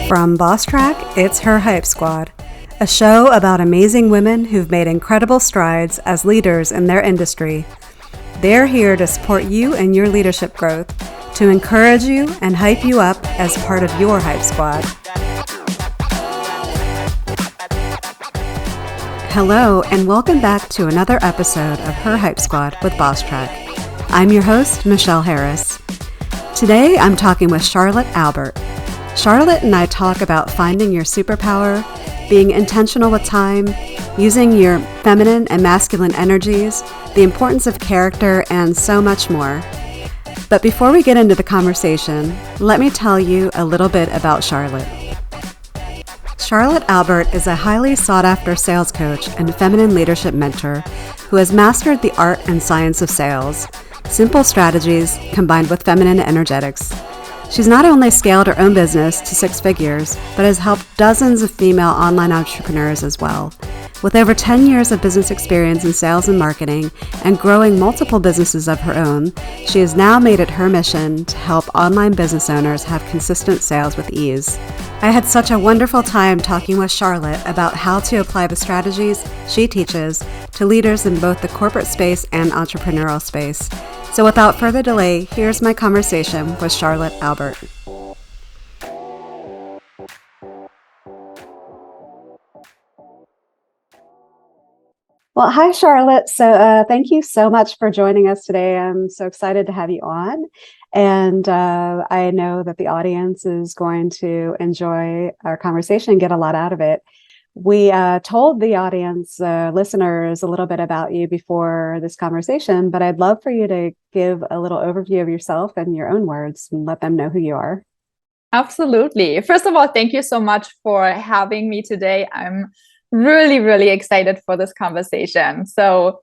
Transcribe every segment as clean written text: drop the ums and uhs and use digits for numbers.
From Bosstrack, it's Her HypeSquad, a show about amazing women who've made incredible strides as leaders in their industry. They're here to support you and your leadership growth, to encourage you and hype you up as part of your Hype Squad. Hello, and welcome back to another episode of Her Hype Squad with Bosstrack. I'm your host, Michelle Harris. Today, I'm talking with Charlett Albert. Charlett and I talk about finding your superpower, being intentional with time, using your feminine and masculine energies, the importance of character, and so much more. But before we get into the conversation, let me tell you a little bit about Charlett. Charlett Albert is a highly sought-after sales coach and feminine leadership mentor who has mastered the art and science of sales, simple strategies combined with feminine energetics. She's not only scaled her own business to 6 figures, but has helped dozens of female online entrepreneurs as well. With over 10 years of business experience in sales and marketing and growing multiple businesses of her own, she has now made it her mission to help online business owners have consistent sales with ease. I had such a wonderful time talking with Charlett about how to apply the strategies she teaches to leaders in both the corporate space and entrepreneurial space. So without further delay, here's my conversation with Charlett Albert. Well, hi, Charlett. So thank you so much for joining us today. I'm so excited to have you on. And I know that the audience is going to enjoy our conversation and get a lot out of it. We told the audience, listeners, a little bit about you before this conversation, but I'd love for you to give a little overview of yourself in your own words and let them know who you are. Absolutely. First of all, thank you so much for having me today. I'm really excited for this conversation. So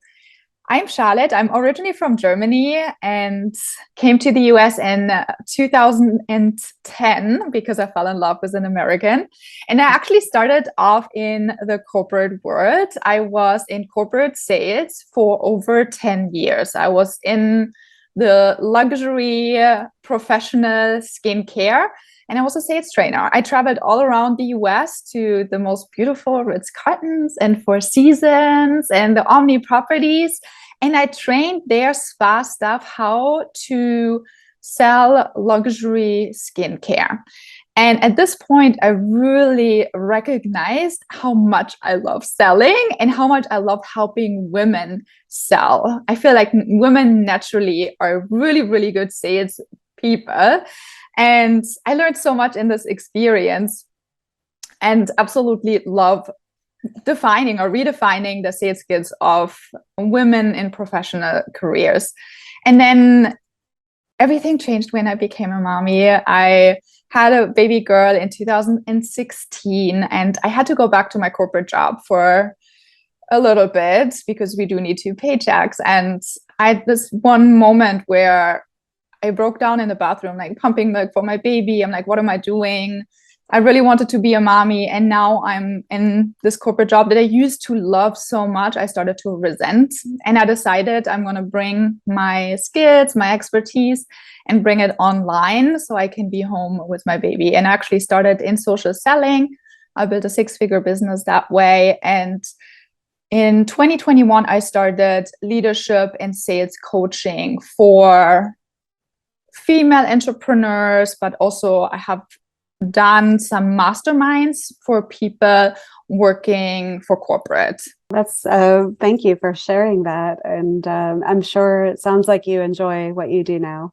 I'm Charlett. I'm originally from Germany and came to the US in 2010 because I fell in love with an American. And I actually started off in the corporate world. I was in corporate sales for over 10 years. I was in the luxury professional skincare. And I was a sales trainer. I traveled all around the US to the most beautiful Ritz-Carltons and Four Seasons and the Omni properties. And I trained their spa staff how to sell luxury skincare. And at this point, I really recognized how much I love selling and how much I love helping women sell. I feel like women naturally are really good sales people. And I learned so much in this experience and absolutely love defining or redefining the sales skills of women in professional careers. And then everything changed when I became a mommy. I had a baby girl in 2016, and I had to go back to my corporate job for a little bit because we do need 2 paychecks. And I had this one moment where I broke down in the bathroom, like pumping milk for my baby. I'm like, what am I doing? I really wanted to be a mommy. And now I'm in this corporate job that I used to love so much. I started to resent. And I decided I'm going to bring my skills, my expertise, and bring it online so I can be home with my baby. And I actually started in social selling. I built a 6-figure business that way. And in 2021, I started leadership and sales coaching for female entrepreneurs, but also I have done some masterminds for people working for corporate. That's thank you for sharing that. And I'm sure it sounds like you enjoy what you do now.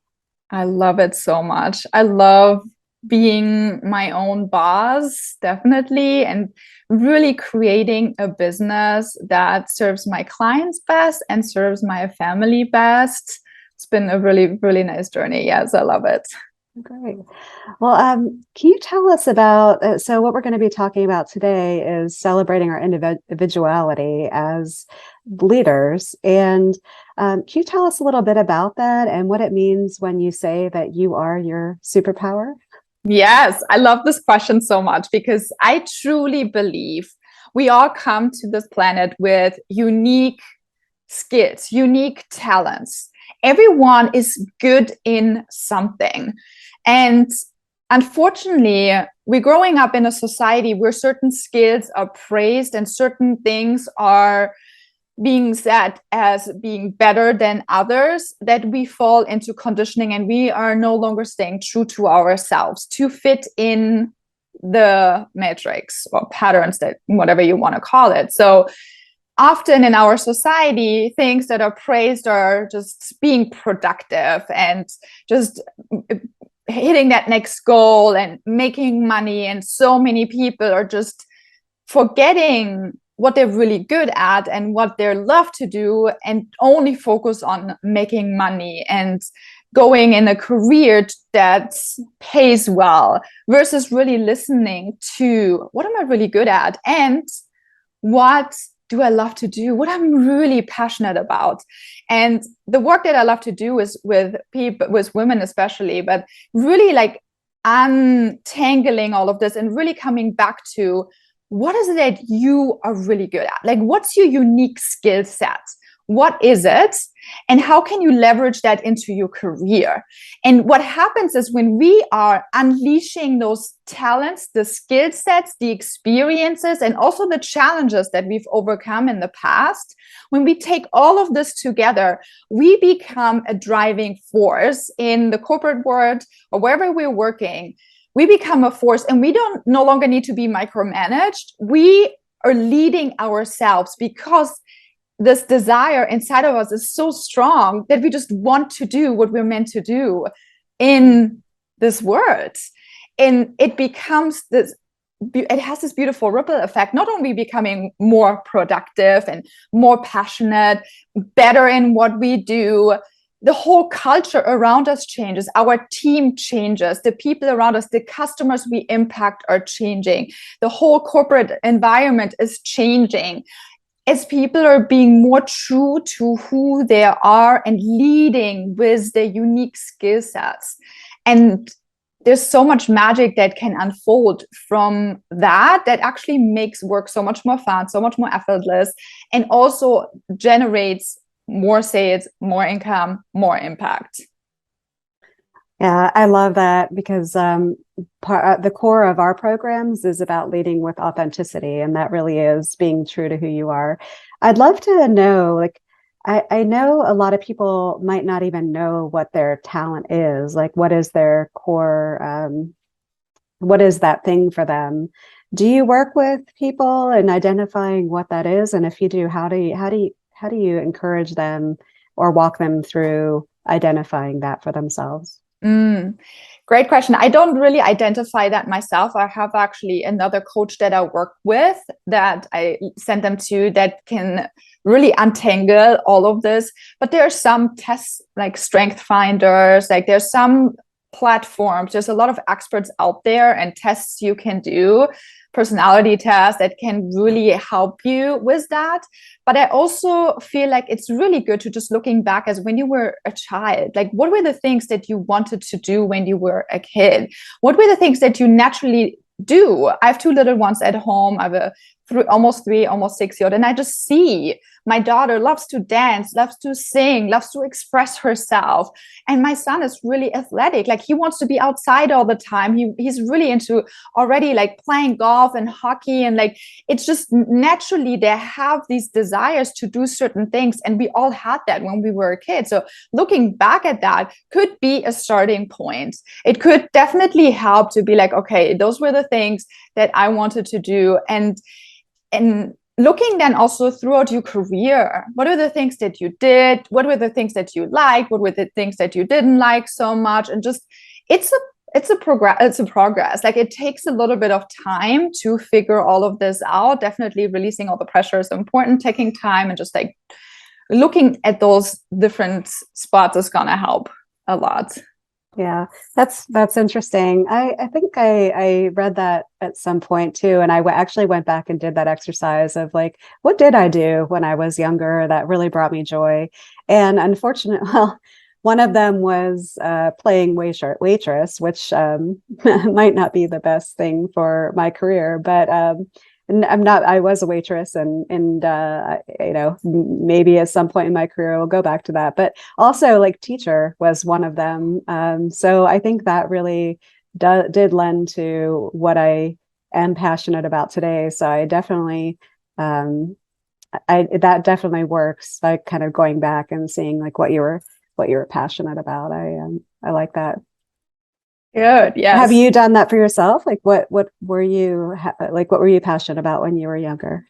I love it so much. I love being my own boss, definitely, and really creating a business that serves my clients best and serves my family best. It's been a really nice journey. Yes, I love it. Great. Well, can you tell us about, so what we're going to be talking about today is celebrating our individuality as leaders. And can you tell us a little bit about that and what it means when you say that you are your superpower? Yes, I love this question so much because I truly believe we all come to this planet with unique skills, unique talents. Everyone is good in something. And unfortunately, we're growing up in a society where certain skills are praised and certain things are being set as being better than others, that we fall into conditioning and we are no longer staying true to ourselves to fit in the matrix or patterns, that whatever you want to call it. So often in our society, things that are praised are just being productive and just hitting that next goal and making money. And so many people are just forgetting what they're really good at and what they love to do, and only focus on making money and going in a career that pays well, versus really listening to what am I really good at and what do I love to do, what I'm really passionate about. And the work that I love to do is with people, with women especially, but really like untangling all of this and really coming back to what is it that you are really good at? Like, what's your unique skill set? What is it? And how can you leverage that into your career? And what happens is when we are unleashing those talents, the skill sets, the experiences, and also the challenges that we've overcome in the past, when we take all of this together, we become a driving force in the corporate world or wherever we're working. We become a force, and we don't no longer need to be micromanaged. We are leading ourselves because this desire inside of us is so strong that we just want to do what we're meant to do in this world. And it becomes this, it has this beautiful ripple effect, not only becoming more productive and more passionate, better in what we do. The whole culture around us changes. Our team changes. The people around us, the customers we impact are changing. The whole corporate environment is changing as people are being more true to who they are and leading with their unique skill sets. And there's so much magic that can unfold from that actually makes work so much more fun, so much more effortless, and also generates more sales, more income, more impact. Yeah, I love that because the core of our programs is about leading with authenticity, and that really is being true to who you are. I'd love to know, like, I know a lot of people might not even know what their talent is, like what is their core, what is that thing for them? Do you work with people in identifying what that is? And if you do, how do you encourage them or walk them through identifying that for themselves? Great question. I don't really identify that myself. I have actually another coach that I work with that I send them to that can really untangle all of this. But there are some tests like Strength Finders, like there's some platforms, there's a lot of experts out there and tests you can do, personality tests that can really help you with that. But I also feel like it's really good to just looking back as when you were a child, like what were the things that you wanted to do when you were a kid? What were the things that you naturally do? I have two little ones at home. I have a almost 6-year-old, and I just see my daughter loves to dance, loves to sing, loves to express herself. And my son is really athletic. Like he wants to be outside all the time. He's really into already like playing golf and hockey. And like, it's just naturally they have these desires to do certain things. And we all had that when we were a kid. So looking back at that could be a starting point. It could definitely help to be like, okay, those were the things that I wanted to do. And looking then also throughout your career, what are the things that you did? What were the things that you liked? What were the things that you didn't like so much? And just, it's a progress. Like it takes a little bit of time to figure all of this out. Definitely releasing all the pressure is important. Taking time and just like looking at those different spots is going to help a lot. Yeah, that's interesting. I think I read that at some point too, and I actually went back and did that exercise of like, what did I do when I was younger that really brought me joy? And unfortunately, well, one of them was playing waitress, which might not be the best thing for my career, but and I was a waitress and you know, maybe at some point in my career, I'll go back to that, but also like teacher was one of them. So I think that really did lend to what I am passionate about today. So I definitely, that definitely works. Like kind of going back and seeing like what you were passionate about. I like that. Good. Have Yes. you done that for yourself? Like what were you like? What were you passionate about when you were younger?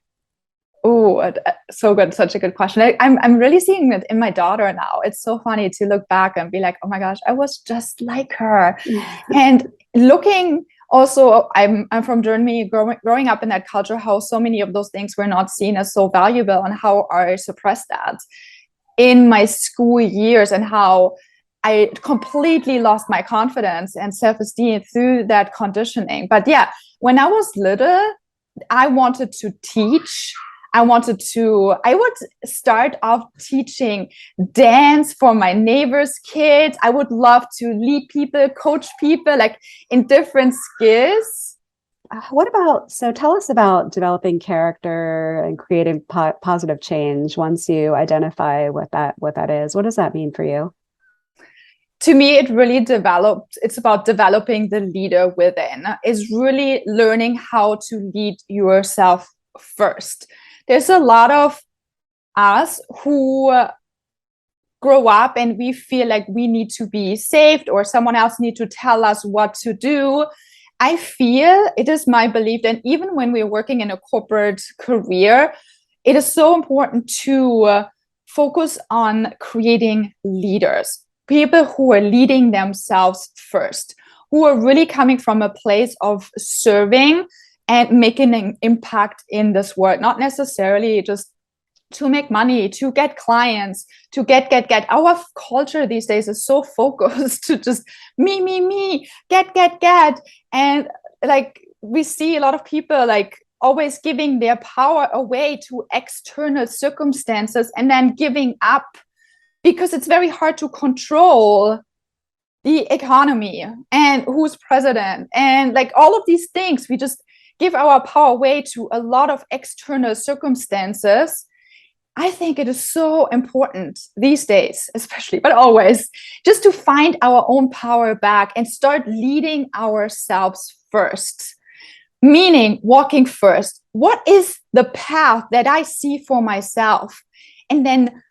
Oh, so good. Such a good question. I'm really seeing it in my daughter now. It's so funny to look back and be like, oh my gosh, I was just like her. And looking also, I'm from Germany, growing up in that culture, how so many of those things were not seen as so valuable, and how I suppressed that in my school years, and how I completely lost my confidence and self-esteem through that conditioning. But yeah, when I was little, I wanted to teach. I would start off teaching dance for my neighbors' kids. I would love to lead people, coach people, like in different skills. So tell us about developing character and creating positive change once you identify what that is. What does that mean for you? To me, it's about developing the leader within, is really learning how to lead yourself first. There's a lot of us who grow up and we feel like we need to be saved, or someone else need to tell us what to do. I feel, it is my belief that even when we're working in a corporate career, it is so important to focus on creating leaders, people who are leading themselves first, who are really coming from a place of serving and making an impact in this world, not necessarily just to make money, to get clients, to get. Our culture these days is so focused to just me, get. And like we see a lot of people like always giving their power away to external circumstances and then giving up, because it's very hard to control the economy and who's president and like all of these things. We just give our power away to a lot of external circumstances. I think it is so important these days, especially, but always, just to find our own power back and start leading ourselves first. Meaning walking first. What is the path that I see for myself? And then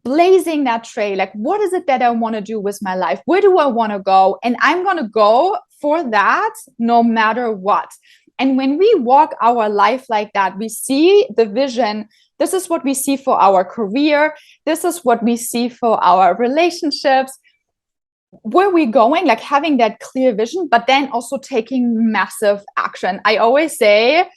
blazing that trail. Like, what is it that I want to do with my life? Where do I want to go? And I'm going to go for that no matter what. And when we walk our life like that, we see the vision. This is what we see for our career. This is what we see for our relationships. Where we going, like having that clear vision, but then also taking massive action. I always say,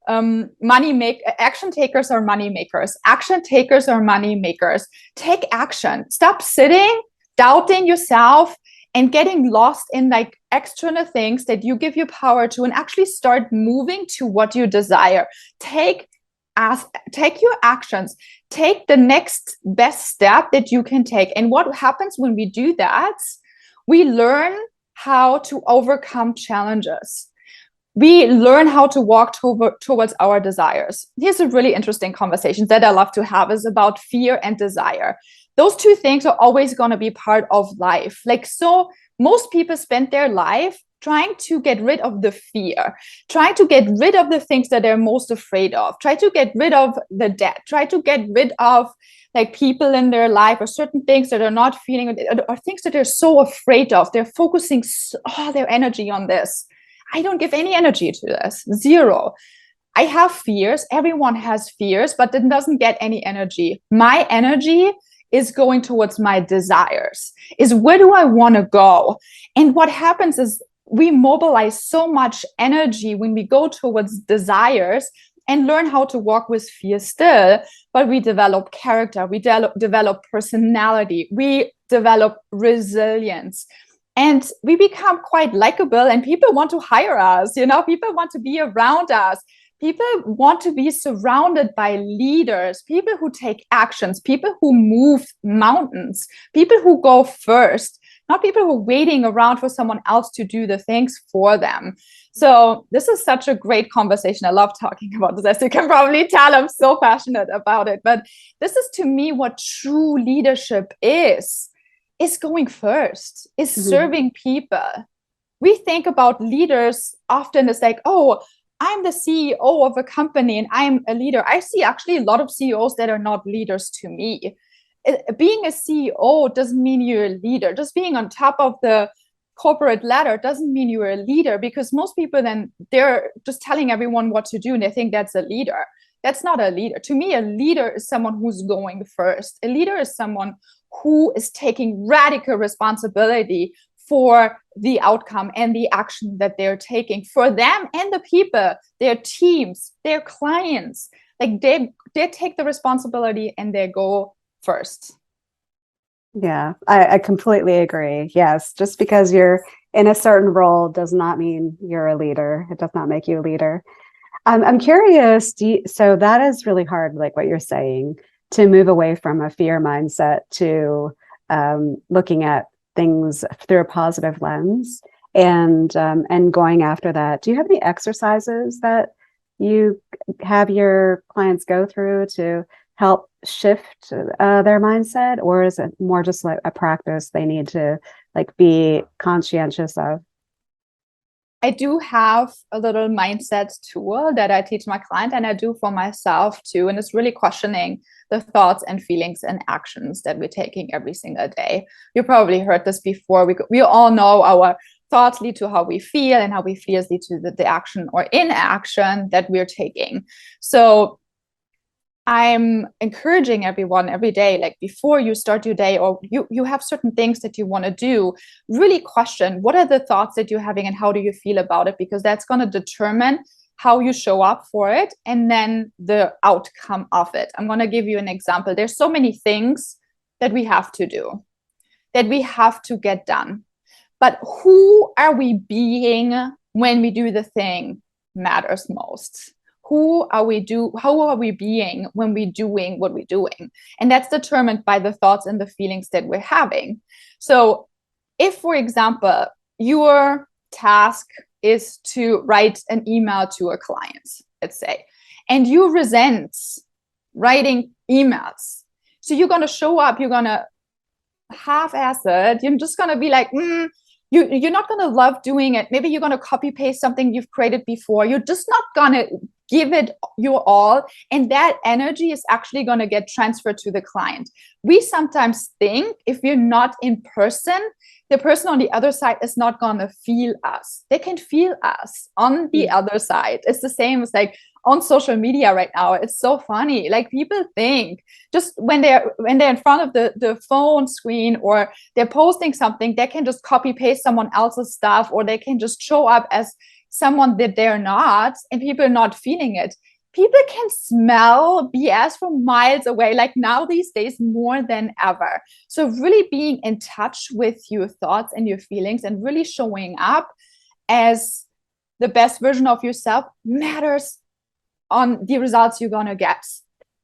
action takers are money makers. Action takers are money makers. Take action. Stop sitting, doubting yourself, and getting lost in like external things that you give your power to, and actually start moving to what you desire. Take your actions. Take the next best step that you can take. And what happens when we do that? We learn how to overcome challenges. We learn how to walk towards our desires. Here's a really interesting conversation that I love to have, is about fear and desire. Those two things are always going to be part of life. Like, so most people spend their life trying to get rid of the fear, trying to get rid of the things that they're most afraid of, try to get rid of the debt, try to get rid of like people in their life or certain things that are not feeling, or things that they're so afraid of. They're focusing all their energy on this. I don't give any energy to this. Zero. I have fears. Everyone has fears, but it doesn't get any energy. My energy is going towards my desires, is where do I want to go? And what happens is we mobilize so much energy when we go towards desires and learn how to walk with fear still, but we develop character, we develop personality, we develop resilience. And we become quite likable, and people want to hire us, people want to be around us. People want to be surrounded by leaders, people who take actions, people who move mountains, people who go first, not people who are waiting around for someone else to do the things for them. So this is such a great conversation. I love talking about this. As you can probably tell, I'm so passionate about it. But this is, to me, what true leadership is going first, is serving people. we think about leaders often as like, oh, I'm the CEO of a company and I'm a leader. I see actually a lot of CEOs that are not leaders to me. Being a CEO doesn't mean you're a leader. Just being on top of the corporate ladder doesn't mean you're a leader, because most people then they're just telling everyone what to do and they think that's a leader. That's not a leader. To me, a leader is someone who's going first. A leader is someone who is taking radical responsibility for the outcome and the action that they're taking for them and the people, their teams, their clients. Like they take the responsibility and they go first. Yeah, I completely agree. Yes, just because you're in a certain role does not mean you're a leader. It does not make you a leader. I'm curious, so that is really hard, like what you're saying, to move away from a fear mindset to looking at things through a positive lens and going after that. Do you have any exercises that you have your clients go through to help shift their mindset, or is it more just like a practice they need to like be conscientious of? I do have a little mindset tool that I teach my client, and I do for myself too. And it's really questioning the thoughts and feelings and actions that we're taking every single day. You probably heard this before. We all know our thoughts lead to how we feel, and how we feel lead to the action or inaction that we're taking. So I'm encouraging everyone every day, like before you start your day, or you have certain things that you want to do, really question what are the thoughts that you're having and how do you feel about it, because that's going to determine how you show up for it and then the outcome of it. I'm going to give you an example. There's so many things that we have to do, that we have to get done. But who are we being when we do the thing matters most. How are we being when we're doing what we're doing? And that's determined by the thoughts and the feelings that we're having. So if, for example, your task is to write an email to a client, let's say, and you resent writing emails, so you're going to show up, you're going to half-ass it, you're just going to be like, you're not going to love doing it. Maybe you're going to copy paste something you've created before. You're just not going to give it your all. And that energy is actually going to get transferred to the client. We sometimes think if we're not in person, the person on the other side is not going to feel us. They can feel us on the other side. It's the same as like on social media right now. It's so funny. Like people think just when they're in front of the phone screen or they're posting something, they can just copy paste someone else's stuff, or they can just show up as someone that they're not, and people are not feeling it. People can smell BS from miles away, like now these days more than ever. So really being in touch with your thoughts and your feelings and really showing up as the best version of yourself matters on the results you're going to get.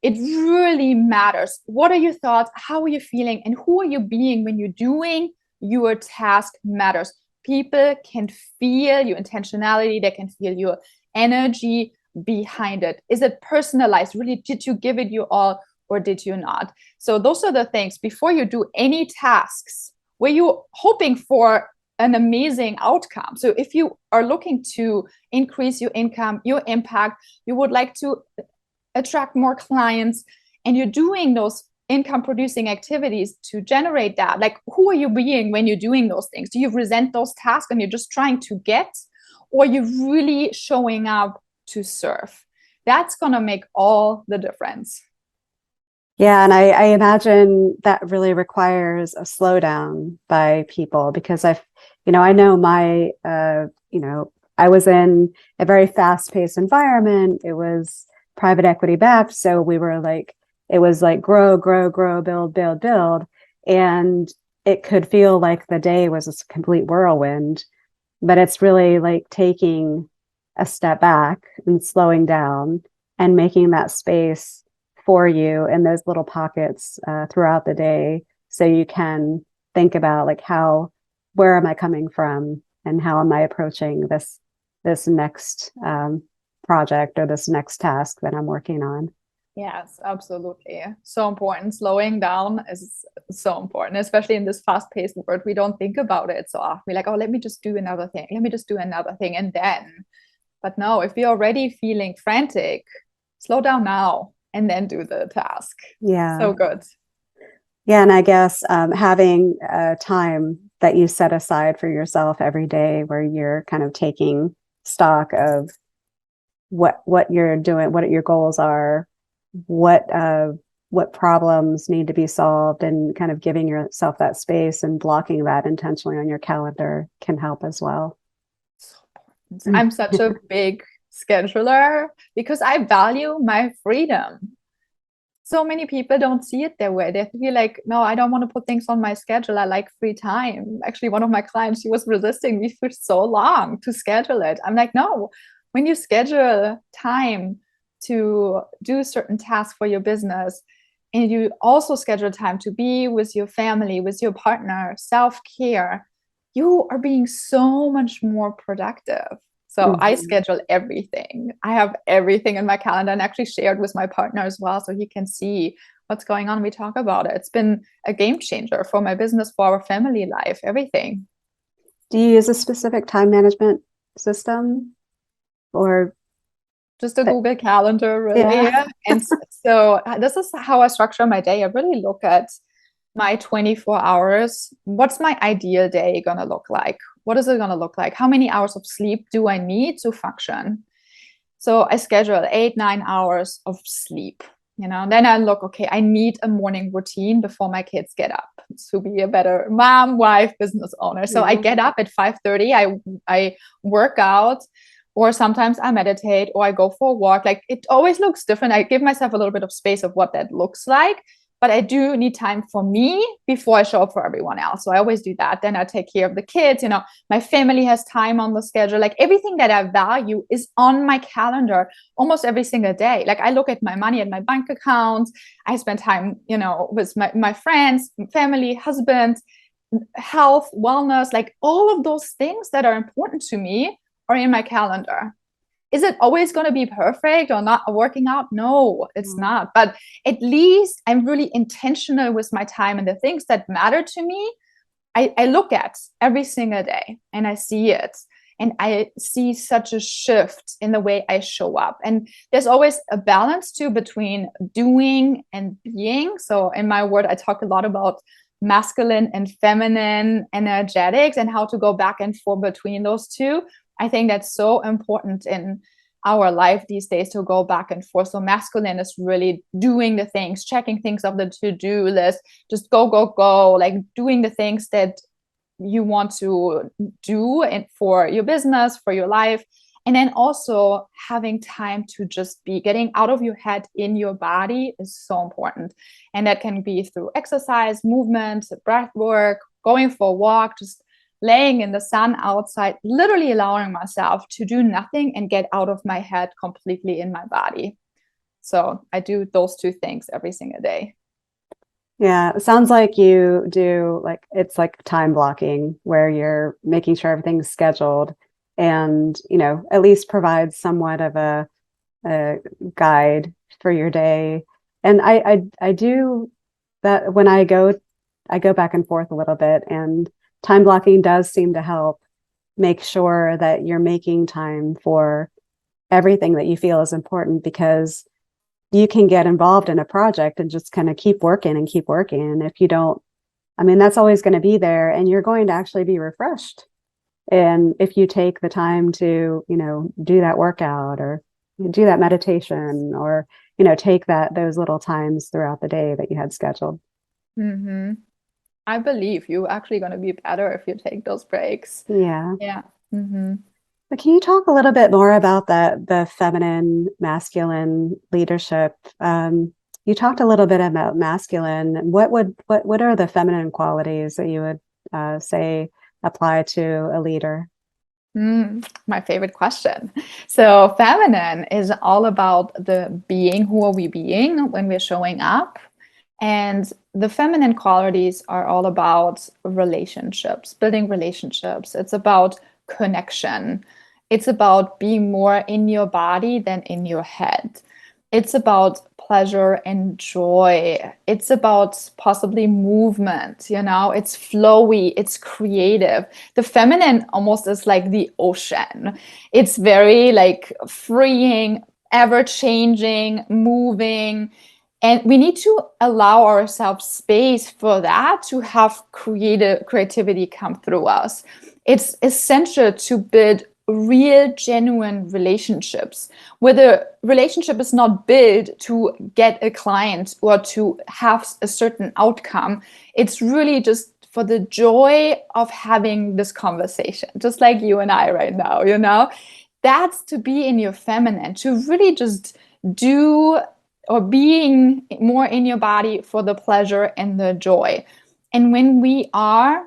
It really matters. What are your thoughts? How are you feeling? And who are you being when you're doing your task matters. People can feel your intentionality. They can feel your energy behind it. Is it personalized? Really, did you give it your all or did you not? So those are the things before you do any tasks where you're hoping for an amazing outcome. So if you are looking to increase your income, your impact, you would like to attract more clients, and you're doing those income producing activities to generate that, like who are you being when you're doing those things? Do you resent those tasks and you're just trying to get, or you're really showing up to serve? That's going to make all the difference. Yeah, and I imagine that really requires a slowdown by people, because I know my, I was in a very fast-paced environment. It was private equity backed, so we were like, it was like grow, grow, grow, build, build, build, and it could feel like the day was a complete whirlwind. But it's really like taking a step back and slowing down and making that space for you in those little pockets throughout the day, so you can think about like where am I coming from and how am I approaching this next project or this next task that I'm working on. Yes, absolutely. So important. Slowing down is so important, especially in this fast-paced world. We don't think about it so often. We're like, oh, let me just do another thing. Let me just do another thing. And then, but no, if you're already feeling frantic, slow down now and then do the task. Yeah. So good. Yeah. And I guess having time that you set aside for yourself every day where you're kind of taking stock of what you're doing, what your goals are, what problems need to be solved, and kind of giving yourself that space and blocking that intentionally on your calendar can help as well. So important. I'm such a big scheduler because I value my freedom. So many people don't see it that way. They feel like, no, I don't want to put things on my schedule. I like free time. Actually, one of my clients, she was resisting me for so long to schedule it. I'm like, no, when you schedule time to do certain tasks for your business, and you also schedule time to be with your family, with your partner, self-care, you are being so much more productive. So I schedule everything. I have everything in my calendar and actually shared with my partner as well, so he can see what's going on. We talk about it. It's been a game changer for my business, for our family life, everything. Do you use a specific time management system or just a Google Calendar, really? Yeah. And so this is how I structure my day. I really look at my 24 hours. What's my ideal day going to look like? What is it going to look like? How many hours of sleep do I need to function? So I schedule 8-9 hours of sleep, then I look, okay, I need a morning routine before my kids get up to be a better mom, wife, business owner. So I get up at 5:30, I work out, or sometimes I meditate, or I go for a walk. Like, it always looks different. I give myself a little bit of space of what that looks like, but I do need time for me before I show up for everyone else. So I always do that. Then I take care of the kids. My family has time on the schedule. Like, everything that I value is on my calendar almost every single day. Like, I look at my money and my bank account. I spend time, with my friends, family, husband, health, wellness, like all of those things that are important to me are in my calendar. Is it always going to be perfect or not working out? No, it's not. But at least I'm really intentional with my time, and the things that matter to me, I look at every single day and I see it. And I see such a shift in the way I show up. And there's always a balance too between doing and being. So in my word, I talk a lot about masculine and feminine energetics and how to go back and forth between those two. I think that's so important in our life these days, to go back and forth. So masculine is really doing the things, checking things off the to-do list, just go, like doing the things that you want to do and for your business, for your life. And then also having time to just be getting out of your head in your body is so important. And that can be through exercise, movement, breath work, going for a walk, just laying in the sun outside, literally allowing myself to do nothing and get out of my head completely in my body. So I do those two things every single day. Yeah, it sounds like you do, like, it's like time blocking where you're making sure everything's scheduled and, at least provide somewhat of a guide for your day. And I do that when I go back and forth a little bit, and time blocking does seem to help make sure that you're making time for everything that you feel is important, because you can get involved in a project and just kind of keep working. And if you don't, that's always going to be there, and you're going to actually be refreshed. And if you take the time to, do that workout or do that meditation, or, take those little times throughout the day that you had scheduled. Mm-hmm. I believe you're actually going to be better if you take those breaks. Yeah. Yeah. Mm-hmm. But can you talk a little bit more about the feminine, masculine leadership? You talked a little bit about masculine. What are the feminine qualities that you would say apply to a leader? My favorite question. So feminine is all about the being. Who are we being when we're showing up? And the feminine qualities are all about relationships, building relationships. It's about connection. It's about being more in your body than in your head. It's about pleasure and joy. It's about possibly movement, it's flowy, it's creative. The feminine almost is like the ocean. It's very like freeing, ever changing, moving. And we need to allow ourselves space for that to have creativity come through us. It's essential to build real, genuine relationships where the relationship is not built to get a client or to have a certain outcome. It's really just for the joy of having this conversation, just like you and I right now. That's to be in your feminine, to really just do or being more in your body for the pleasure and the joy. And when we are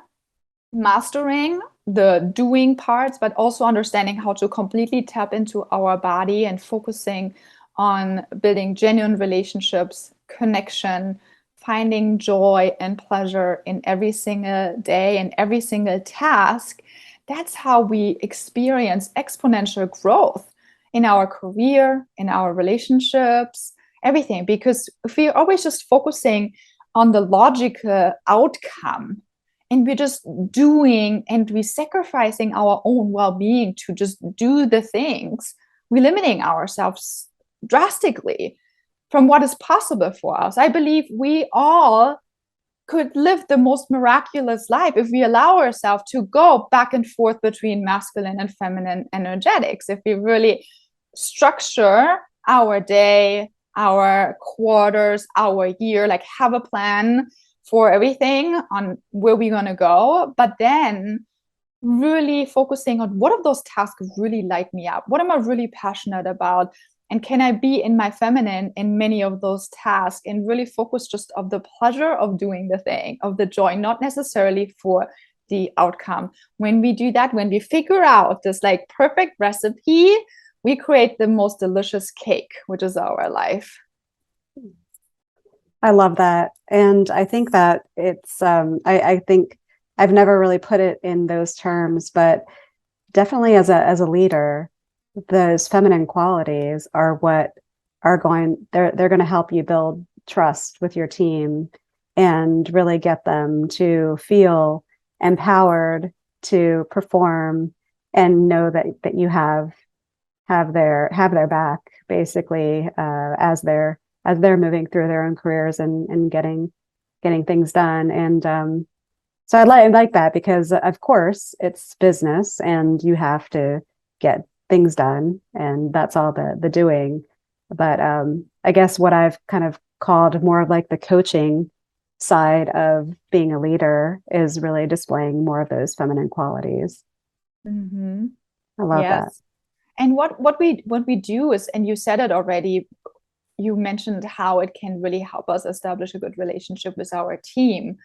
mastering the doing parts, but also understanding how to completely tap into our body and focusing on building genuine relationships, connection, finding joy and pleasure in every single day and every single task, that's how we experience exponential growth in our career, in our relationships, everything. Because if we're always just focusing on the logical outcome, and we're just doing and we're sacrificing our own well-being to just do the things, we're limiting ourselves drastically from what is possible for us. I believe we all could live the most miraculous life if we allow ourselves to go back and forth between masculine and feminine energetics, if we really structure our day, our quarters, our year, like have a plan for everything on where we're going to go, but then really focusing on what of those tasks really light me up, what am I really passionate about, and can I be in my feminine in many of those tasks, and really focus just of the pleasure of doing the thing, of the joy, not necessarily for the outcome. When we do that, when we figure out this like perfect recipe, we create the most delicious cake, which is our life. I love that. And I think that it's, I think I've never really put it in those terms, but definitely as a leader, those feminine qualities are what are they're going to help you build trust with your team and really get them to feel empowered to perform and know that you have their back, basically, as they're moving through their own careers and getting things done. And so I like that, because of course it's business and you have to get things done, and that's all the doing. But I guess what I've kind of called more of like the coaching side of being a leader is really displaying more of those feminine qualities. Mm-hmm. I love that. And what we do is, and you said it already, you mentioned how it can really help us establish a good relationship with our team.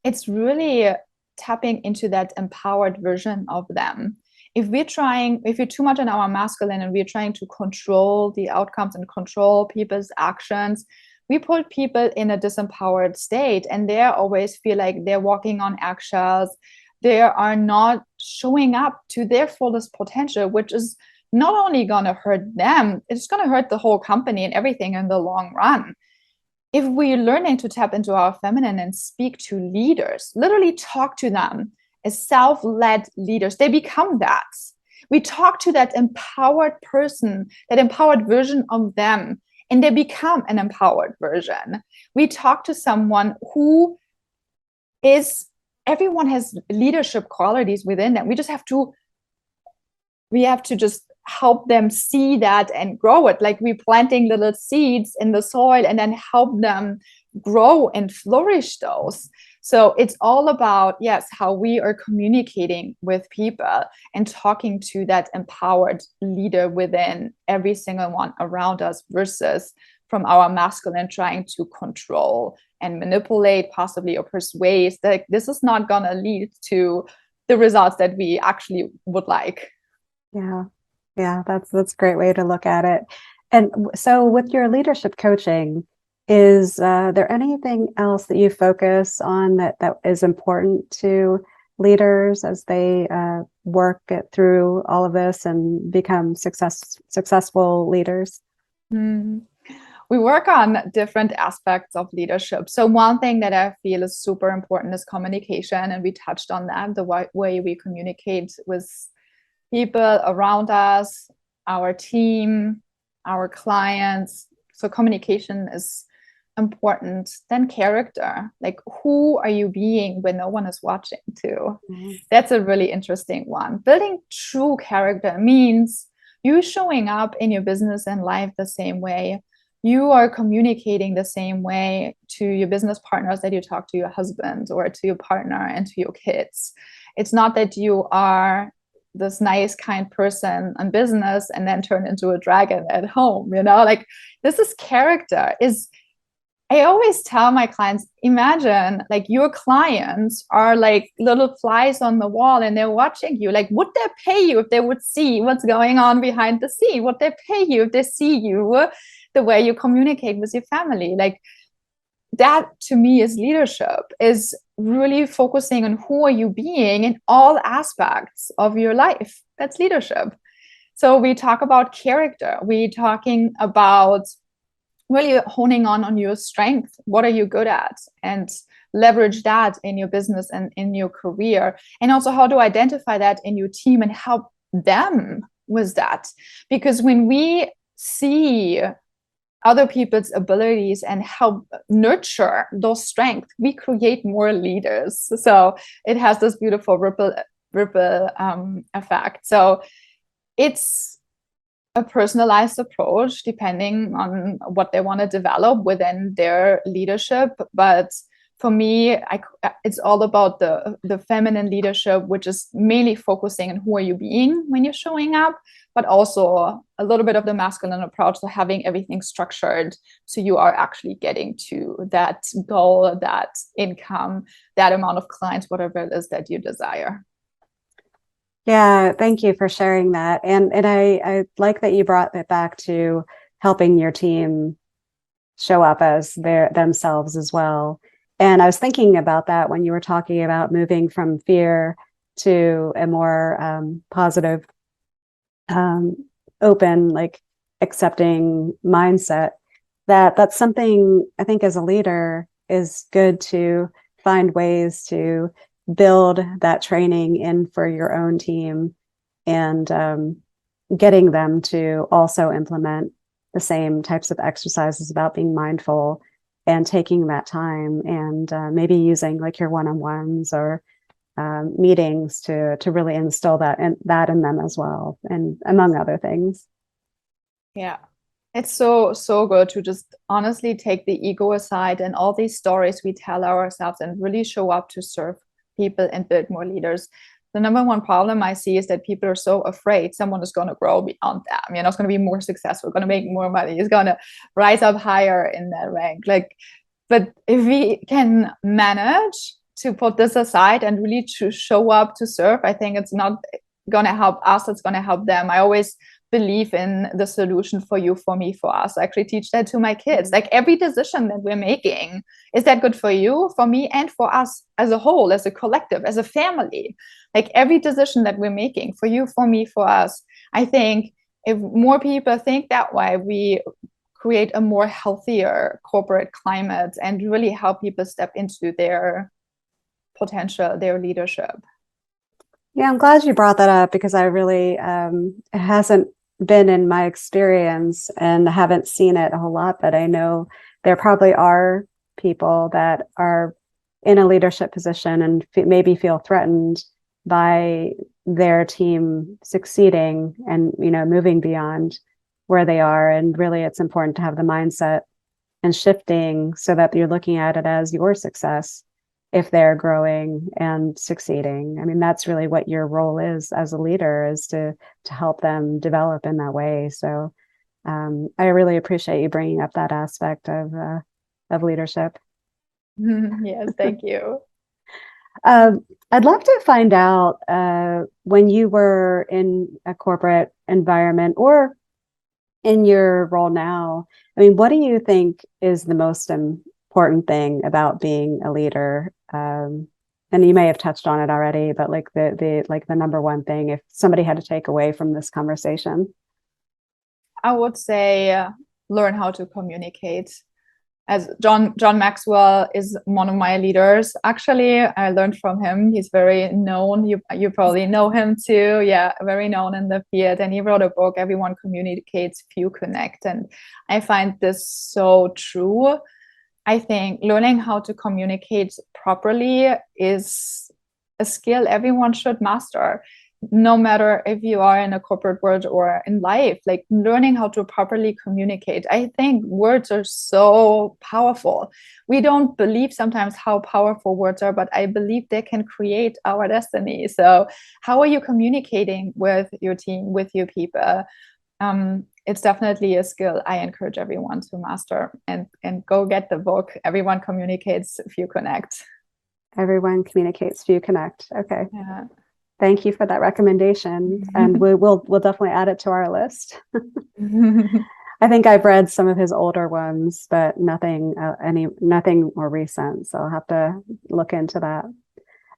It's really tapping into that empowered version of them. If we're too much in our masculine and we're trying to control the outcomes and control people's actions, we put people in a disempowered state, and they always feel like they're walking on eggshells. They are not showing up to their fullest potential, which is not only going to hurt them, it's going to hurt the whole company and everything in the long run. If we're learning to tap into our feminine and speak to leaders, literally talk to them as self-led leaders, they become that. We talk to that empowered person, that empowered version of them, and they become an empowered version. We talk to someone who is, everyone has leadership qualities within them. We have to just help them see that and grow it. Like we're planting little seeds in the soil and then help them grow and flourish those. So it's all about, yes, how we are communicating with people and talking to that empowered leader within every single one around us, versus from our masculine trying to control and manipulate, possibly, or persuade. That this is not going to lead to the results that we actually would like. Yeah, that's a great way to look at it. And so with your leadership coaching, is there anything else that you focus on that is important to leaders as they work through all of this and become successful leaders? we work on different aspects of leadership. So one thing that I feel is super important is communication, and we touched on that, the way we communicate with people around us, our team, our clients. So communication is important. Then character, like who are you being when no one is watching too? That's a really interesting one. Building true character means you showing up in your business and life the same way. You are communicating the same way to your business partners that you talk to your husband or to your partner and to your kids. It's not that you are this nice, kind person in business and then turn into a dragon at home, like this is character. I always tell my clients, imagine like your clients are like little flies on the wall and they're watching you. Like, would they pay you if they would see what's going on behind the scene? Would they pay you if they see you the way you communicate with your family? Like, that to me is leadership, is really focusing on who are you being in all aspects of your life. That's leadership. So we talk about character. We're talking about really honing on your strength. What are you good at? And leverage that in your business and in your career. And also how to identify that in your team and help them with that. Because when we see other people's abilities and help nurture those strengths, we create more leaders. So it has this beautiful ripple effect. So it's a personalized approach depending on what they want to develop within their leadership. But for me, it's all about the feminine leadership, which is mainly focusing on who are you being when you're showing up, but also a little bit of the masculine approach, so having everything structured so you are actually getting to that goal, that income, that amount of clients, whatever it is that you desire. Yeah, thank you for sharing that. And I like that you brought it back to helping your team show up as themselves as well. And I was thinking about that when you were talking about moving from fear to a more positive, open, like accepting mindset. That's something I think as a leader is good to find ways to build that training in for your own team, and getting them to also implement the same types of exercises about being mindful and taking that time, and maybe using like your one-on-ones or meetings to really instill that in them as well, and among other things. Yeah. It's so good to just honestly take the ego aside and all these stories we tell ourselves and really show up to serve people and build more leaders. The number one problem I see is that people are so afraid someone is going to grow beyond them. It's going to be more successful, going to make more money, is going to rise up higher in that rank. But if we can manage to put this aside and really to show up to serve, I think it's not going to help us, it's going to help them. I always believe in the solution for you, for me, for us. I actually teach that to my kids. Like every decision that we're making, is that good for you, for me, and for us as a whole, as a collective, as a family? Like every decision that we're making, for you, for me, for us. I think if more people think that way, we create a more healthier corporate climate and really help people step into their potential, their leadership. Yeah, I'm glad you brought that up, because I really, it hasn't been in my experience and haven't seen it a whole lot, but I know there probably are people that are in a leadership position and maybe feel threatened by their team succeeding and, moving beyond where they are. And really, it's important to have the mindset and shifting so that you're looking at it as your success if they're growing and succeeding. I mean, that's really what your role is as a leader, is to help them develop in that way. So I really appreciate you bringing up that aspect of leadership. Yes, thank you. I'd love to find out, when you were in a corporate environment or in your role now, I mean, what do you think is the most important thing about being a leader? And you may have touched on it already, but like the number one thing, if somebody had to take away from this conversation. I would say learn how to communicate. As John Maxwell is one of my leaders. Actually, I learned from him. He's very known. You probably know him too. Yeah, very known in the field. And he wrote a book, Everyone Communicates, Few Connect. And I find this so true. I think learning how to communicate properly is a skill everyone should master, no matter if you are in a corporate world or in life. Like learning how to properly communicate. I think words are so powerful. We don't believe sometimes how powerful words are, but I believe they can create our destiny. So how are you communicating with your team, with your people? It's definitely a skill I encourage everyone to master, and go get the book, Everyone Communicates, Few Connect. Everyone Communicates, Few Connect. Okay. Yeah. Thank you for that recommendation. And we'll definitely add it to our list. I think I've read some of his older ones, but nothing more recent. So I'll have to look into that.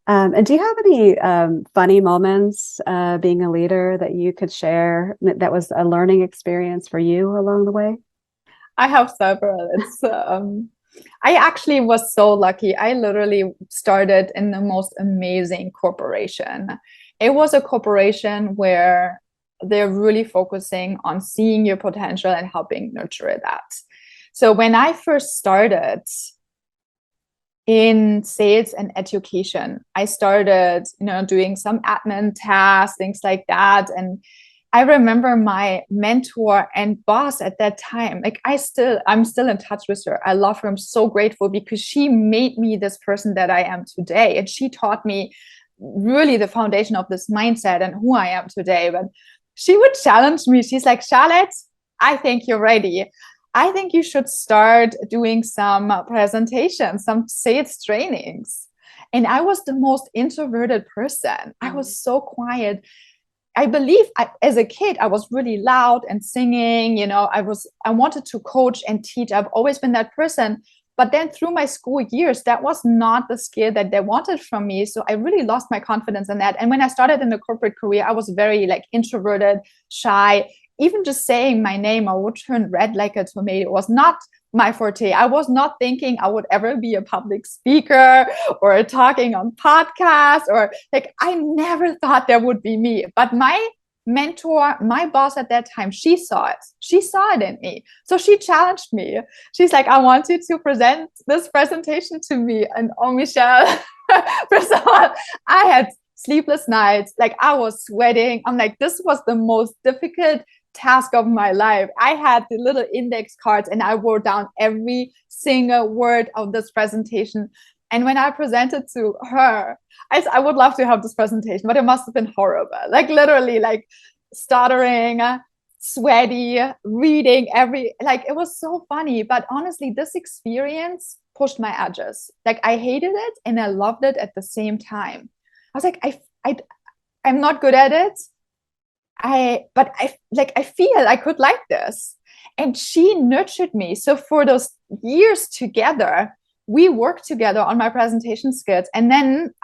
And do you have any funny moments being a leader that you could share that was a learning experience for you along the way? I have several. I actually was so lucky. I literally started in the most amazing corporation. It was a corporation where they're really focusing on seeing your potential and helping nurture that. So when I first started in sales and education, I started, doing some admin tasks, things like that. And I remember my mentor and boss at that time, like I'm still in touch with her. I love her. I'm so grateful because she made me this person that I am today. And she taught me really the foundation of this mindset and who I am today. But she would challenge me. She's like, Charlett, I think you're ready. I think you should start doing some presentations, some sales trainings. And I was the most introverted person. I was so quiet. I believe as a kid, I was really loud and singing, I wanted to coach and teach. I've always been that person. But then through my school years, that was not the skill that they wanted from me. So I really lost my confidence in that. And when I started in the corporate career, I was very introverted, shy. Even just saying my name, I would turn red like a tomato. It was not my forte. I was not thinking I would ever be a public speaker or talking on podcasts, or I never thought that would be me. But my mentor, my boss at that time, she saw it. She saw it in me. So she challenged me. She's like, I want you to present this presentation to me. And oh, Michelle, first of all, I had sleepless nights. I was sweating. I'm like, this was the most difficult task of my life. I had the little index cards and I wrote down every single word of this presentation. And when I presented to her, I would love to have this presentation, but it must have been horrible. Literally, stuttering, sweaty, reading it was so funny. But honestly, this experience pushed my edges. I hated it and I loved it at the same time. I was like, I'm not good at it. I feel I could like this. And she nurtured me. So for those years together, we worked together on my presentation skills. And then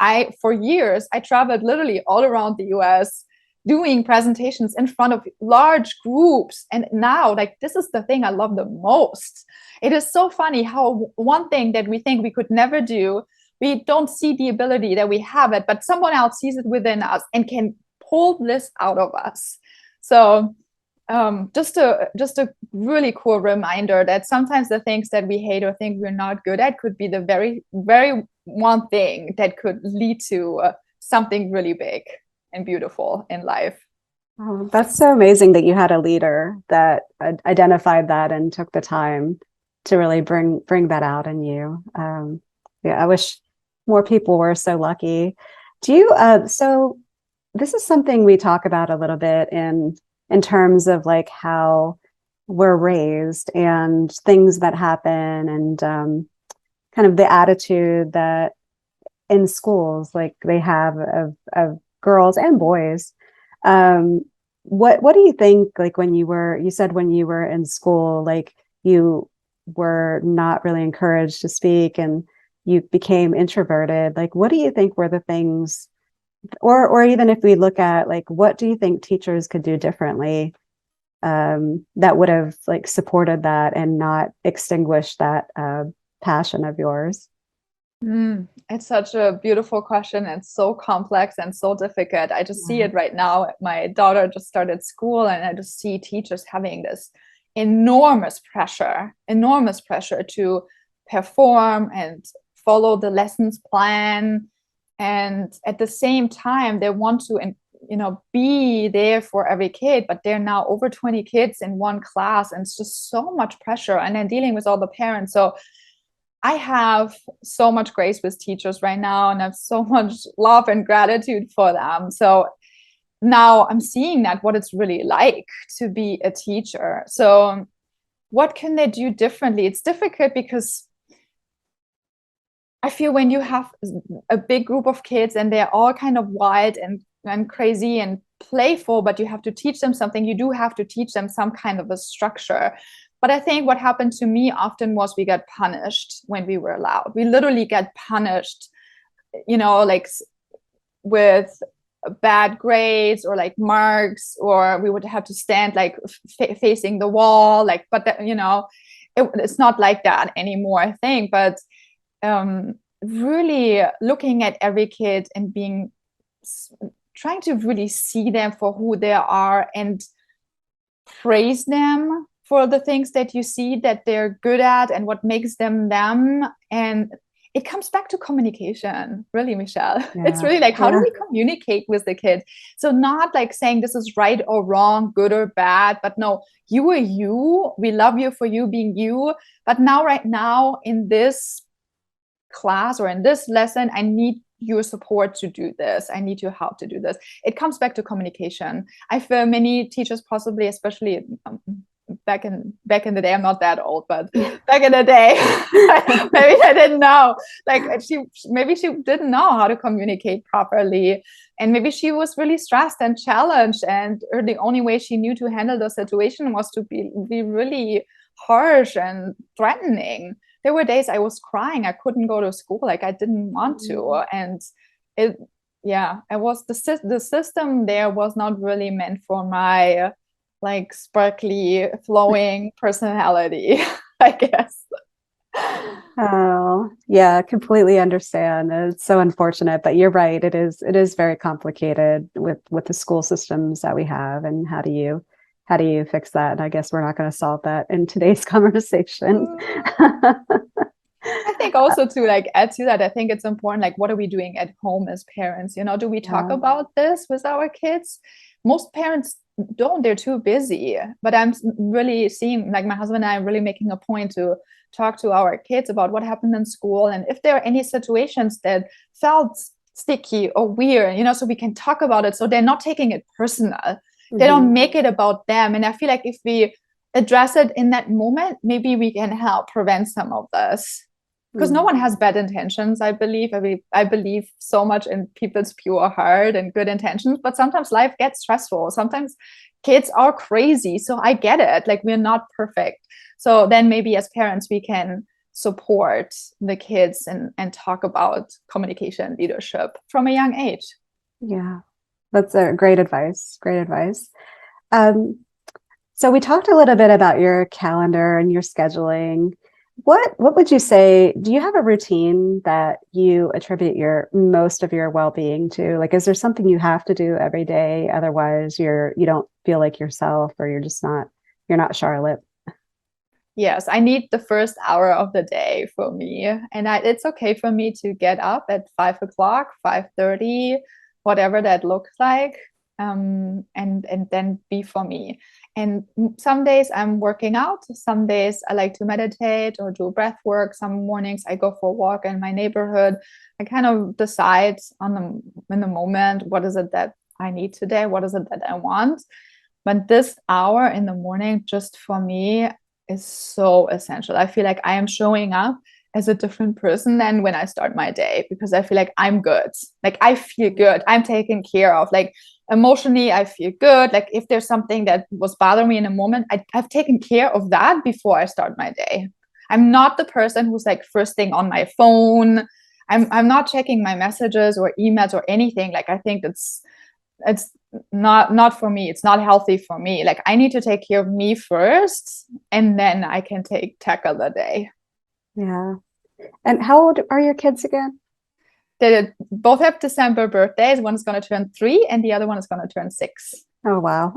for years, I traveled literally all around the US doing presentations in front of large groups. And now, this is the thing I love the most. It is so funny how one thing that we think we could never do, we don't see the ability that we have it, but someone else sees it within us and can pull this out of us. So just a really cool reminder that sometimes the things that we hate or think we're not good at could be the very, very one thing that could lead to something really big and beautiful in life. Oh, that's so amazing that you had a leader that identified that and took the time to really bring that out in you. Yeah, I wish more people were so lucky. Do you, so this is something we talk about a little bit in terms of how we're raised and things that happen and kind of the attitude that in schools they have of girls and boys. What do you think when you said when you were in school you were not really encouraged to speak and you became introverted? What do you think were the things, or even if we look at what do you think teachers could do differently that would have like supported that and not extinguished that passion of yours? It's such a beautiful question and so complex and so difficult. I just see it right now. My daughter just started school, and I just see teachers having this enormous pressure to perform and follow the lessons plan. And at the same time, they want to, be there for every kid, but they're now over 20 kids in one class, and it's just so much pressure. And then dealing with all the parents. So I have so much grace with teachers right now, and I have so much love and gratitude for them. So now I'm seeing that what it's really like to be a teacher. So what can they do differently? It's difficult because I feel when you have a big group of kids and they're all kind of wild and crazy and playful, but you have to teach them something, you do have to teach them some kind of a structure. But I think what happened to me often was we got punished when we were allowed. We literally get punished, like with bad grades or like marks, or we would have to stand like facing the wall. Like, but that, it's not like that anymore, I think. But really looking at every kid and trying to really see them for who they are and praise them for the things that you see that they're good at and what makes them them. And it comes back to communication, really, Michelle. Yeah. It's really like, how do we communicate with the kids? So not like saying this is right or wrong, good or bad, but no, you are you. We love you for you being you. But now, right now, in this class or in this lesson, I need your support to do this. I need your help to do this. It comes back to communication. I feel many teachers, possibly, especially back in the day, I'm not that old, but back in the day, maybe I didn't know. Like maybe she didn't know how to communicate properly, and maybe she was really stressed and challenged, and the only way she knew to handle the situation was to be really harsh and threatening. There were days I was crying. I couldn't go to school. Like I didn't want to. And it was the system there was not really meant for my like sparkly, flowing personality, I guess. Oh, yeah, completely understand. It's so unfortunate, but you're right. It is very complicated with the school systems that we have, and how do you fix that? And I guess we're not going to solve that in today's conversation. I think also to like add to that, I think it's important, like, what are we doing at home as parents? Do we talk about this with our kids? Most parents don't, they're too busy. But I'm really seeing, like, my husband and I are really making a point to talk to our kids about what happened in school, and if there are any situations that felt sticky or weird, so we can talk about it, so they're not taking it personal. They don't make it about them. And I feel like if we address it in that moment, maybe we can help prevent some of this. Because no one has bad intentions, I believe. I believe so much in people's pure heart and good intentions, but sometimes life gets stressful. Sometimes kids are crazy. So I get it. Like, we're not perfect. So then maybe as parents, we can support the kids and talk about communication leadership from a young age. Yeah. That's a great advice. Great advice. So we talked a little bit about your calendar and your scheduling. What would you say? Do you have a routine that you attribute most of your well-being to? Like, is there something you have to do every day? Otherwise, you don't feel like yourself, or you're not Charlett. Yes, I need the first hour of the day for me, and it's okay for me to get up at 5 o'clock, 5:30. Whatever that looks like, and then be for me. And some days I'm working out, some days I like to meditate or do breath work. Some mornings I go for a walk in my neighborhood. I kind of decide in the moment, what is it that I need today? What is it that I want? But this hour in the morning, just for me, is so essential. I feel like I am showing up as a different person than when I start my day, because I feel like I'm good. Like, I feel good. I'm taken care of. Like, emotionally, I feel good. Like, if there's something that was bothering me in a moment, I've taken care of that before I start my day. I'm not the person who's like first thing on my phone. I'm not checking my messages or emails or anything. Like, I think it's not for me. It's not healthy for me. Like I need to take care of me first, and then I can tackle the day. Yeah. And how old are your kids again? They both have December birthdays. One's going to turn 3 and the other one is going to turn 6. Oh, wow.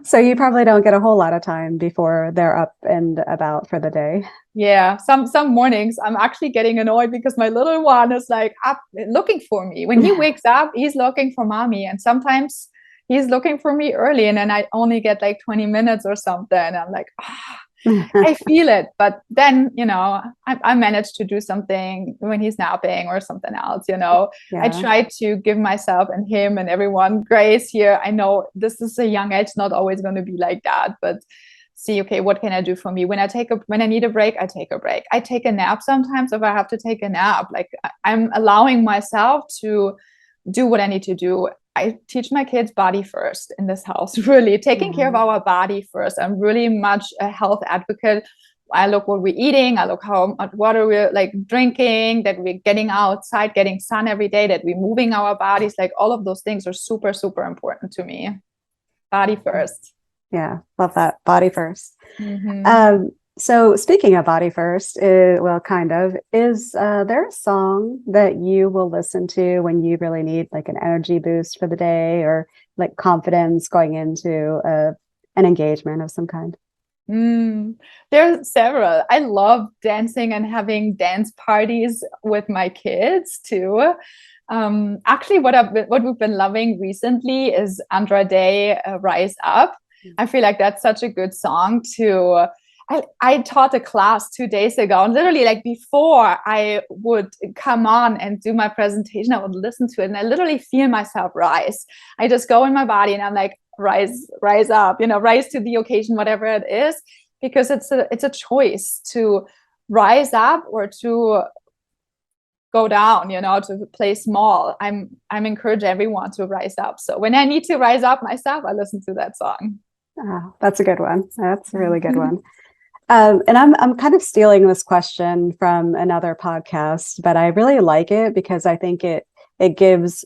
So you probably don't get a whole lot of time before they're up and about for the day. Yeah, some mornings I'm actually getting annoyed because my little one is like up looking for me. When he wakes up, he's looking for mommy, and sometimes he's looking for me early, and then I only get like 20 minutes or something. And I'm like, I feel it, but then I manage to do something when he's napping or something else. Yeah. I try to give myself and him and everyone grace here. I know this is a young age, not always going to be like that, but see, okay, what can I do for me? When I need a break, I take a break. I take a nap sometimes if I have to take a nap. Like I'm allowing myself to do what I need to do. I teach my kids body first in this house, really taking care of our body first. I'm really much a health advocate. I look what we're eating. I look how much water we're like drinking, that we're getting outside, getting sun every day, that we're moving our bodies. Like all of those things are super, super important to me. Body first. Yeah, love that. Body first. So speaking of body first, is there a song that you will listen to when you really need like an energy boost for the day or like confidence going into an engagement of some kind? There's several. I love dancing and having dance parties with my kids too. Actually, what we've been loving recently is Andra Day, Rise Up. I feel like that's such a good song to. I taught a class 2 days ago, and literally like before I would come on and do my presentation, I would listen to it and I literally feel myself rise. I just go in my body and I'm like, rise up, rise to the occasion, whatever it is, because it's a choice to rise up or to go down, to play small. I'm encouraging everyone to rise up. So when I need to rise up myself, I listen to that song. Oh, that's a good one. That's a really good one. And I'm kind of stealing this question from another podcast, but I really like it because I think it gives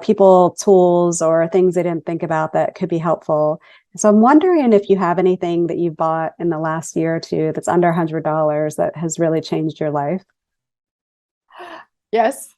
people tools or things they didn't think about that could be helpful. So I'm wondering if you have anything that you bought in the last year or two that's under $100 that has really changed your life. Yes,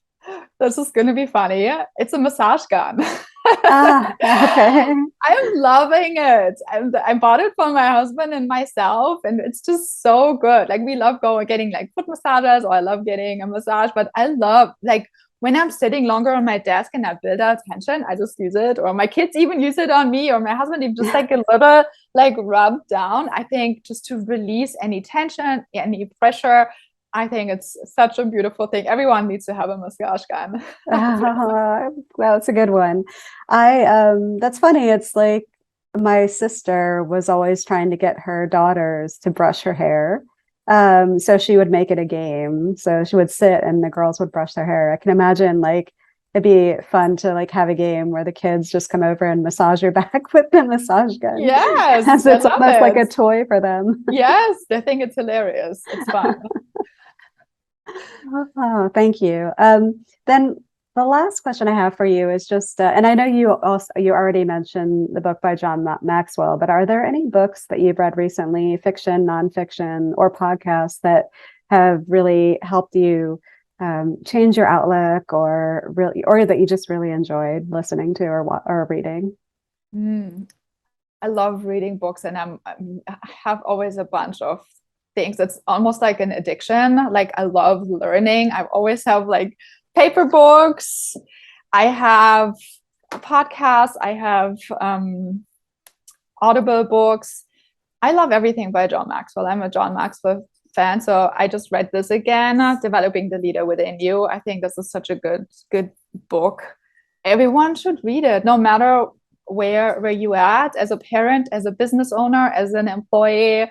this is going to be funny. It's a massage gun. Okay. I'm loving it. I bought it for my husband and myself, and it's just so good. Like we love getting like foot massages, or I love getting a massage, but I love like when I'm sitting longer on my desk and I build out tension, I just use it, or my kids even use it on me, or my husband even just like a little like rub down. I think just to release any tension, any pressure. I think it's such a beautiful thing. Everyone needs to have a massage gun. Well, it's a good one. That's funny. It's like my sister was always trying to get her daughters to brush her hair. So she would make it a game. So she would sit and the girls would brush their hair. I can imagine like it'd be fun to like have a game where the kids just come over and massage your back with the massage gun. Yes. As it's almost like a toy for them. Yes, I think it's hilarious. It's fun. Oh, thank you. Then the last question I have for you is just, and I know you already mentioned the book by John Maxwell, but are there any books that you've read recently, fiction, nonfiction, or podcasts that have really helped you change your outlook, or that you just really enjoyed listening to or reading? I love reading books, and I have always a bunch of things. It's almost like an addiction. Like I love learning. I always have like paper books. I have podcasts. I have Audible books. I love everything by John Maxwell. I'm a John Maxwell fan. So I just read this again, Developing the Leader Within You. I think this is such a good book. Everyone should read it, no matter where you're at, as a parent, as a business owner, as an employee.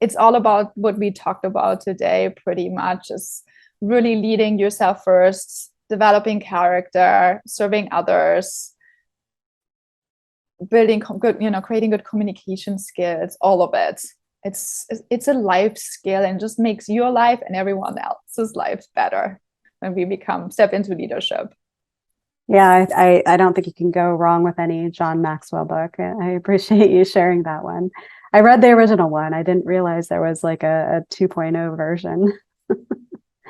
It's all about what we talked about today, pretty much, is really leading yourself first, developing character, serving others, building good, creating good communication skills, all of it. It's a life skill, and just makes your life and everyone else's lives better when we step into leadership. Yeah, I don't think you can go wrong with any John Maxwell book. I appreciate you sharing that one. I read the original one. I didn't realize there was like a 2.0 version.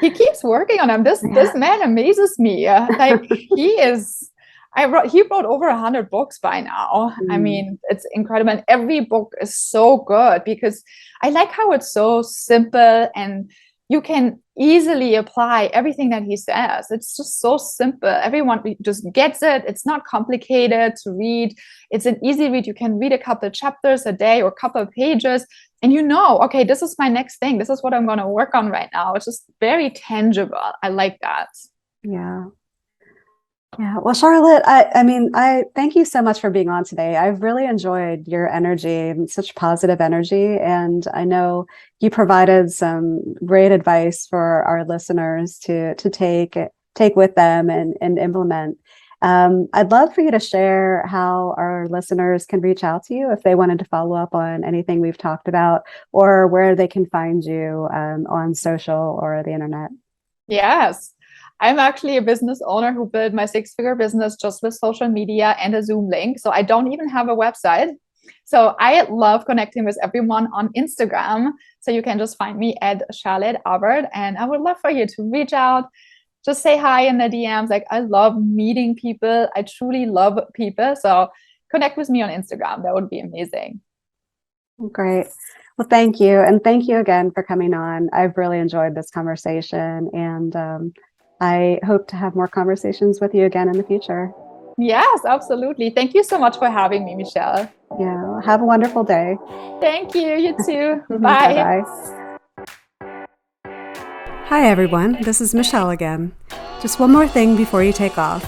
He keeps working on them. This man amazes me. Like he is. He wrote over 100 books by now. I mean, it's incredible. And every book is so good because I like how it's so simple and you can easily apply everything that he says. It's just so simple. Everyone just gets it. It's not complicated to read. It's an easy read. You can read a couple of chapters a day or a couple of pages and okay, this is my next thing. This is what I'm going to work on right now. It's just very tangible. I like that. Yeah. Yeah. Well, Charlett, I thank you so much for being on today. I've really enjoyed your energy and such positive energy. And I know you provided some great advice for our listeners to take with them and implement. I'd love for you to share how our listeners can reach out to you if they wanted to follow up on anything we've talked about or where they can find you on social or the internet. Yes. I'm actually a business owner who built my 6-figure business just with social media and a Zoom link. So I don't even have a website. So I love connecting with everyone on Instagram. So you can just find me at Charlett Albert. And I would love for you to reach out, just say hi in the DMs. Like I love meeting people. I truly love people. So connect with me on Instagram. That would be amazing. Great. Well, thank you. And thank you again for coming on. I've really enjoyed this conversation and I hope to have more conversations with you again in the future. Yes, absolutely. Thank you so much for having me, Michelle. Yeah. Have a wonderful day. Thank you. You too. Bye. Bye-bye. Hi, everyone. This is Michelle again. Just one more thing before you take off.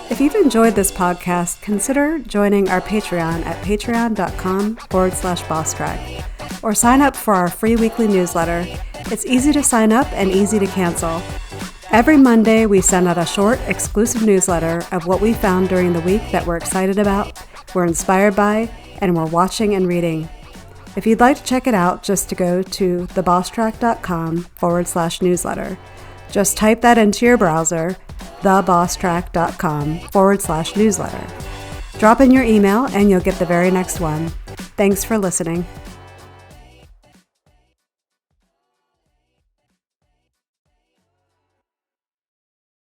If you've enjoyed this podcast, consider joining our Patreon at patreon.com/Bosstrack or sign up for our free weekly newsletter. It's easy to sign up and easy to cancel. Every Monday, we send out a short, exclusive newsletter of what we found during the week that we're excited about, we're inspired by, and we're watching and reading. If you'd like to check it out, just to go to thebosstrack.com/newsletter. Just type that into your browser, thebosstrack.com/newsletter. Drop in your email and you'll get the very next one. Thanks for listening.